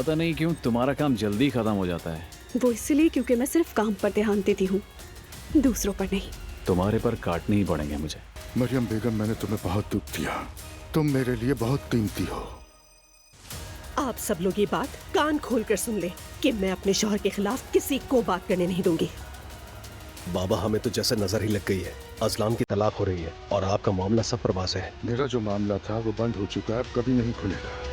पता नहीं क्यों तुम्हारा काम जल्दी खत्म हो जाता है। वो इसलिए क्योंकि मैं सिर्फ काम पर ध्यान देती हूँ, दूसरों पर नहीं। तुम्हारे पर काटने ही पड़ेंगे मुझे। मरियम बेगम, मैंने तुम्हें बहुत दुख दिया। तुम मेरे लिए बहुत कीमती हो। आप सब लोग ये बात कान खोल कर सुन ले कि मैं अपने शौहर के खिलाफ किसी को बात करने नहीं दूंगी। बाबा, हमें तो जैसे नजर ही लग गई है। अजलान की तलाक हो रही है और आपका मामला सब पर वाज़ेह है। मेरा जो मामला था वो बंद हो चुका है, अब कभी नहीं खुलेगा।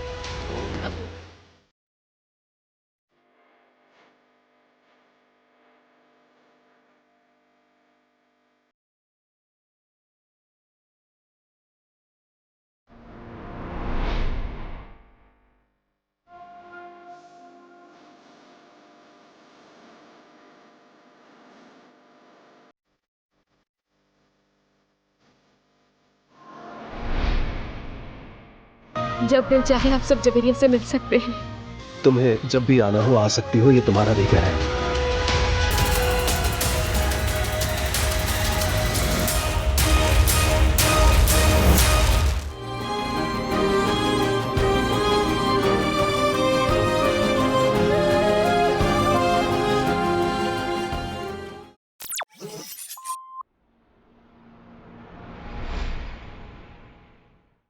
जब दिल चाहे आप सब जवेरिया से मिल सकते हैं। तुम्हें जब भी आना हो आ सकती हो, ये तुम्हारा भी घर है।